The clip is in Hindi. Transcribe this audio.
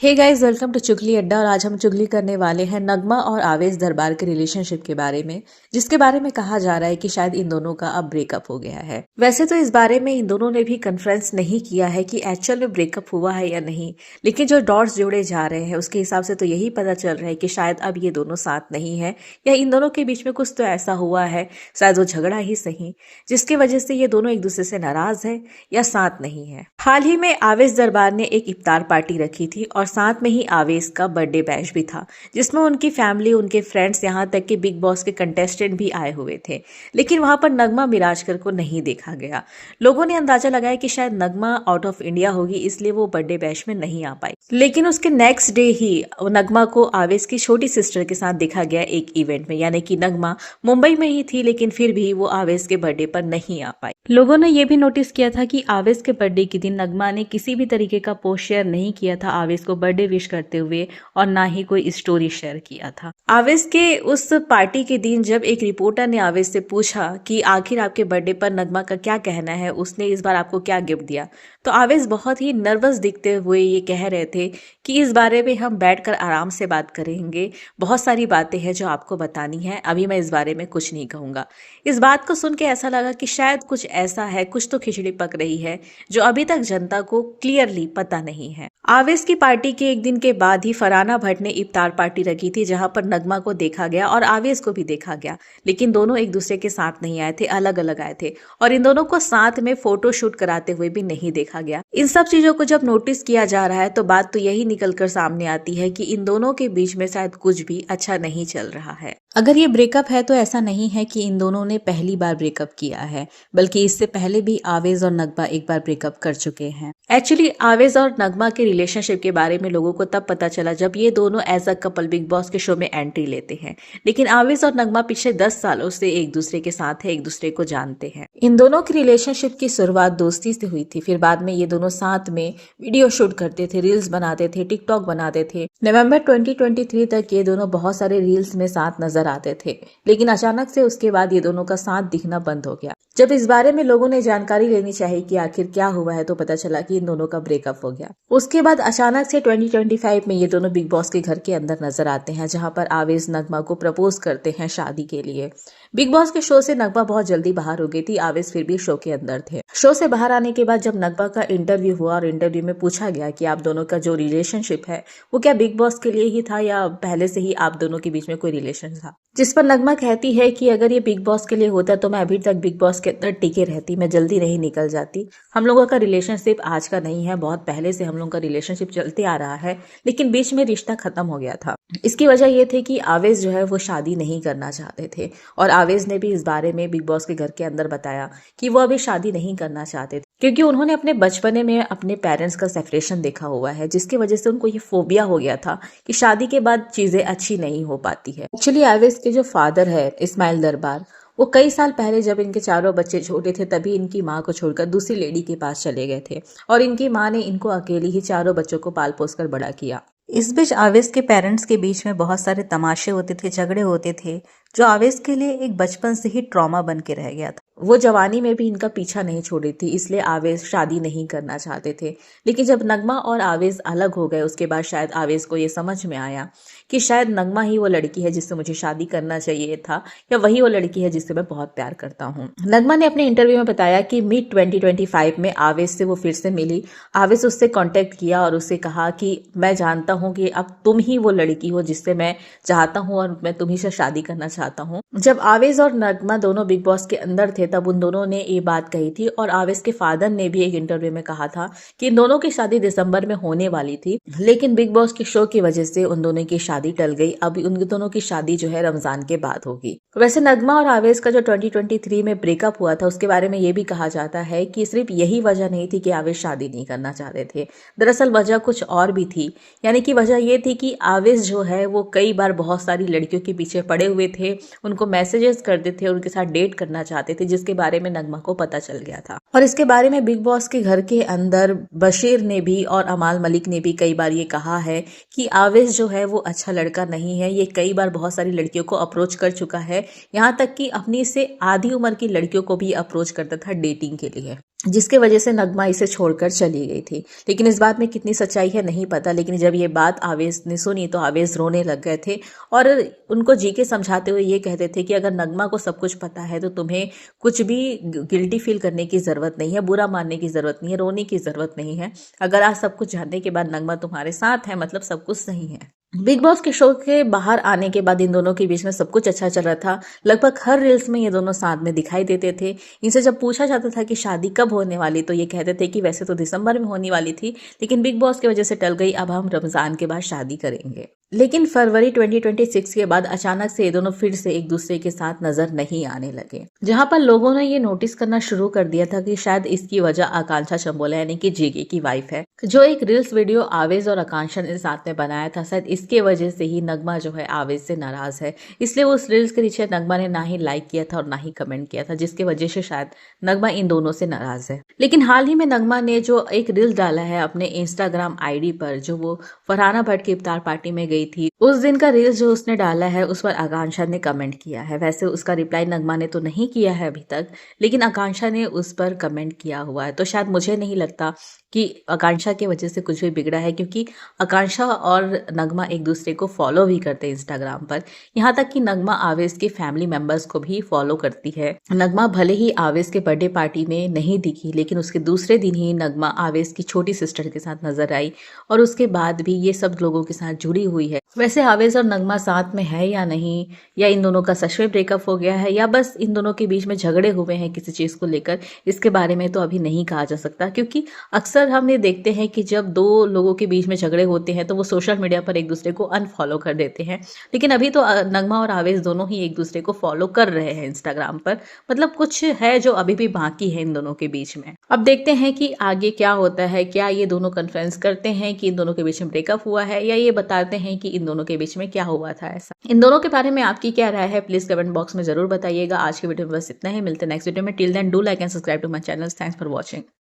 हे गाइस, वेलकम टू चुगली अड्डा। और आज हम चुगली करने वाले हैं नगमा और आवेश दरबार के रिलेशनशिप के बारे में, जिसके बारे में कहा जा रहा है कि शायद इन दोनों का अब ब्रेकअप हो गया है। वैसे तो इस बारे में इन दोनों ने भी कन्फ्रेंस नहीं किया है कि एक्चुअल में ब्रेकअप हुआ है या नहीं, लेकिन जो डॉट्स जोड़े जा रहे हैं उसके हिसाब से तो यही पता चल रहा है कि शायद अब ये दोनों साथ नहीं है, या इन दोनों के बीच में कुछ तो ऐसा हुआ है, शायद वो झगड़ा ही सही, जिसकी वजह से ये दोनों एक दूसरे से नाराज है या साथ नहीं है। हाल ही में आवेश दरबार ने एक इफ्तार पार्टी रखी थी और साथ में ही आवेश का बर्थडे बैश भी था, जिसमें उनकी फैमिली, उनके फ्रेंड्स, यहाँ तक कि बिग बॉस के कंटेस्टेंट भी आए हुए थे। लेकिन वहां पर नगमा मिराजकर को नहीं देखा गया। लोगों ने अंदाजा लगाया कि शायद नगमा आउट ऑफ इंडिया होगी, इसलिए वो बर्थडे बैश में नहीं आ पाई। लेकिन उसके नेक्स्ट डे ही नगमा को आवेश की छोटी सिस्टर के साथ देखा गया एक इवेंट में, यानी कि नगमा मुंबई में ही थी लेकिन फिर भी वो आवेश के बर्थडे पर नहीं आ पाई। लोगों ने यह भी नोटिस किया था कि आवेश के बर्थडे के दिन नगमा ने किसी भी तरीके का पोस्ट शेयर नहीं किया था आवेश को बर्थडे विश करते हुए, और ना ही कोई स्टोरी शेयर किया था। आवेश के उस पार्टी के दिन जब एक रिपोर्टर ने आवेश से पूछा कि आखिर आपके बर्थडे पर नगमा का क्या कहना है, उसने इस बार आपको क्या गिफ्ट दिया, तो आवेश बहुत ही नर्वस दिखते हुए ये कह रहे थे कि इस बारे में हम बैठकर आराम से बात करेंगे, बहुत सारी बातें हैं जो आपको बतानी है, अभी मैं इस बारे में कुछ नहीं कहूंगा। इस बात को सुन के ऐसा लगा कि शायद कुछ ऐसा है, कुछ तो खिचड़ी पक रही है जो अभी तक जनता को क्लियरली पता नहीं है। आवेश की पार्टी के एक दिन के बाद ही फरहाना भट्ट ने इफ्तार पार्टी रखी थी, जहां पर नगमा को देखा गया और आवेश को भी देखा गया, लेकिन दोनों एक दूसरे के साथ नहीं आए थे, अलग अलग आए थे, और इन दोनों को साथ में फोटो शूट कराते हुए भी नहीं देखा गया। इन सब चीजों को जब नोटिस किया जा रहा है तो बात तो यही निकलकर सामने आती है कि इन दोनों के बीच में शायद कुछ भी अच्छा नहीं चल रहा है। अगर ये ब्रेकअप है तो ऐसा नहीं है कि इन दोनों ने पहली बार ब्रेकअप किया है, बल्कि इससे पहले भी आवेश और नगमा एक बार ब्रेकअप कर चुके हैं। एक्चुअली आवेश और नगमा के रिलेशनशिप के बारे में लोगों को तब पता चला जब ये दोनों as a couple Bigg Boss के शो में एंट्री लेते हैं। लेकिन आवेश और नगमा पिछले 10 सालों से एक दूसरे के साथ है, एक दूसरे को जानते हैं। इन दोनों की रिलेशनशिप की शुरुआत दोस्ती से हुई थी, फिर बाद में ये दोनों साथ में वीडियो शूट करते थे, रील्स बनाते थे, टिकटॉक बनाते थे। नवंबर 2023 तक ये दोनों बहुत सारे रील्स में साथ नजर आते थे, लेकिन अचानक से उसके बाद ये दोनों का साथ दिखना बंद हो गया। जब इस बारे में लोगों ने जानकारी लेनी चाहिए कि आखिर क्या हुआ है, तो पता चला कि इन दोनों का ब्रेकअप हो गया। उसके बाद अचानक से 2025 में ये दोनों बिग बॉस के घर के अंदर नजर आते हैं, जहां पर आवेश नगमा को प्रपोज करते हैं शादी के लिए। बिग बॉस के शो से नगमा बहुत जल्दी बाहर हो गई थी, आवेश फिर भी शो के अंदर थे। शो से बाहर आने के बाद जब नगमा का इंटरव्यू हुआ और इंटरव्यू में पूछा गया कि आप दोनों का जो रिलेशनशिप है वो क्या बिग बॉस के लिए ही था या पहले से ही आप दोनों के बीच में कोई रिलेशन था, जिस पर नगमा कहती है कि अगर ये बिग बॉस के लिए होता तो मैं अभी तक बिग बॉस के अंदर टिके रहती, मैं जल्दी नहीं निकल जाती। हम लोगों का रिलेशनशिप आज का नहीं है, बहुत पहले से हम लोगों का रिलेशनशिप चलते आ रहा है, लेकिन बीच में रिश्ता खत्म हो गया था। इसकी वजह ये थी कि आवेश जो है वो शादी नहीं करना चाहते थे, और आवेश ने भी इस बारे में बिग बॉस के घर के अंदर बताया कि वो अभी शादी नहीं करना चाहते थे, क्योंकि उन्होंने अपने बचपने में अपने पेरेंट्स का सेपरेशन देखा हुआ है, जिसकी वजह से उनको ये फोबिया हो गया था कि शादी के बाद चीजें अच्छी नहीं हो पाती है। एक्चुअली आवेश के जो फादर है इस्माइल दरबार, वो कई साल पहले जब इनके चारों बच्चे छोटे थे तभी इनकी माँ को छोड़कर दूसरी लेडी के पास चले गए थे, और इनकी माँ ने इनको अकेली ही चारों बच्चों को पाल पोस कर बड़ा किया। इस बीच आवेश के पेरेंट्स के बीच में बहुत सारे तमाशे होते थे, झगड़े होते थे, जो आवेश के लिए एक बचपन से ही ट्रॉमा बन के रह गया था। वो जवानी में भी इनका पीछा नहीं छोड़ी थी, इसलिए आवेश शादी नहीं करना चाहते थे। लेकिन जब नगमा और आवेश अलग हो गए उसके बाद शायद आवेश को ये समझ में आया कि शायद नगमा ही वो लड़की है जिससे मुझे शादी करना चाहिए था, या वही वो लड़की है जिससे मैं बहुत प्यार करता हूँ। नगमा ने अपने इंटरव्यू में बताया कि मिड 2025 में आवेश से वो फिर से मिली। आवेश उससे कांटेक्ट किया और उससे कहा कि मैं जानता हूँ कि अब तुम ही वो लड़की हो जिससे मैं चाहता हूँ और मैं तुम्ही से शादी करना चाहता हूँ। जब आवेश और नगमा दोनों बिग बॉस के अंदर थे तब उन दोनों ने ये बात कही थी, और आवेश के फादर ने भी एक इंटरव्यू में कहा था कि इन दोनों की शादी दिसंबर में होने वाली थी, लेकिन बिग बॉस के शो की वजह से उन दोनों की शादी टल गई। अब उन दोनों की शादी जो है रमजान के बाद होगी। वैसे नगमा और आवेश का जो 2023 में ब्रेकअप हुआ था उसके बारे में ये भी कहा जाता है कि सिर्फ यही वजह नहीं थी कि आवेश शादी नहीं करना चाहते थे, दरअसल वजह कुछ और भी थी। यानी कि वजह ये थी कि आवेश जो है वो कई बार बहुत सारी लड़कियों के पीछे पड़े हुए थे, उनको मैसेजेस करते थे, उनके साथ डेट करना चाहते थे, जिसके बारे में नगमा को पता चल गया था। और इसके बारे में बिग बॉस के घर के अंदर बशीर ने भी और अमाल मलिक ने भी कई बार ये कहा है कि आवेश जो है वो अच्छा लड़का नहीं है, ये कई बार बहुत सारी लड़कियों को अप्रोच कर चुका है, यहाँ तक कि अपनी से आधी उम्र की लड़कियों को भी अप्रोच करता था डेटिंग के लिए। जिसके वजह से नगमा इसे छोड़कर चली गई थी। लेकिन इस बात में कितनी सच्चाई है नहीं पता, लेकिन जब ये बात आवेश ने सुनी तो आवेश रोने लग गए थे और उनको जी के समझाते हुए ये कहते थे कि अगर नगमा को सब कुछ पता है तो तुम्हें कुछ भी गिल्टी फील करने की ज़रूरत नहीं है, बुरा मानने की ज़रूरत नहीं है, रोने की ज़रूरत नहीं है। अगर आज सब कुछ जानने के बाद नगमा तुम्हारे साथ है मतलब सब कुछ सही है। बिग बॉस के शो के बाहर आने के बाद इन दोनों के बीच में सब कुछ अच्छा चल रहा था। लगभग हर रील्स में ये दोनों साथ में दिखाई देते थे। इनसे जब पूछा जाता था कि शादी कब होने वाली तो ये कहते थे कि वैसे तो दिसंबर में होने वाली थी, लेकिन बिग बॉस की वजह से टल गई, अब हम रमजान के बाद शादी करेंगे। लेकिन फरवरी 2026 के बाद अचानक से ये दोनों फिर से एक दूसरे के साथ नजर नहीं आने लगे, जहां पर लोगों ने ये नोटिस करना शुरू कर दिया था कि शायद इसकी वजह आकांक्षा चंबोला यानी कि जीके की वाइफ है, जो एक रील्स वीडियो आवेश और आकांक्षा ने साथ में बनाया था। शायद इसके वजह से ही नगमा जो है आवेश से नाराज है, इसलिए उस रील्स के नीचे नगमा ने ना ही लाइक किया था और ना ही कमेंट किया था, जिसकी वजह से शायद नगमा इन दोनों से नाराज है। लेकिन हाल ही में नगमा ने जो एक रील डाला है अपने इंस्टाग्राम आईडी पर, जो वो फरहाना भट्ट की इफ्तार पार्टी में गई थी, उस दिन का रील जो उसने डाला है उस पर आकांक्षा ने कमेंट किया है। वैसे उसका रिप्लाई नगमा ने तो नहीं किया है अभी तक, लेकिन आकांक्षा ने उस पर कमेंट किया हुआ है। तो शायद मुझे नहीं लगता कि आकांक्षा की वजह से कुछ भी बिगड़ा है, क्योंकि आकांक्षा और नगमा एक दूसरे को फॉलो भी करते हैं इंस्टाग्राम पर। यहाँ तक कि नगमा आवेश के फैमिली मेंबर्स को भी फॉलो करती है। नगमा भले ही आवेश के बर्थडे पार्टी में नहीं दिखी, लेकिन उसके दूसरे दिन ही नगमा आवेश की छोटी सिस्टर के साथ नजर आई और उसके बाद भी ये सब लोगों के साथ जुड़ी हुई है। वैसे आवेश और नगमा साथ में है या नहीं, या इन दोनों का सच में ब्रेकअप हो गया है, या बस इन दोनों के बीच में झगड़े हुए हैं किसी चीज को लेकर, इसके बारे में तो अभी नहीं कहा जा सकता। क्योंकि अक्सर हम ये देखते हैं कि जब दो लोगों के बीच में झगड़े होते हैं तो वो सोशल मीडिया पर एक दूसरे को अनफॉलो कर देते हैं, लेकिन अभी तो नगमा और आवेश दोनों ही एक दूसरे को फॉलो कर रहे हैं इंस्टाग्राम पर। मतलब कुछ है जो अभी भी बाकी है इन दोनों के बीच में। अब देखते हैं कि आगे क्या होता है। क्या ये दोनों कन्फ्रेंस करते हैं कि इन दोनों के बीच में ब्रेकअप हुआ है, या ये बताते हैं कि इन दोनों के बीच में क्या हुआ था। ऐसा इन दोनों के बारे में आपकी क्या राय है, प्लीज कमेंट बॉक्स में जरूर बताइएगा। आज के वीडियो में बस इतना ही, मिलते हैं नेक्स्ट वीडियो में। Till then do like and subscribe to my channel. Thanks for watching.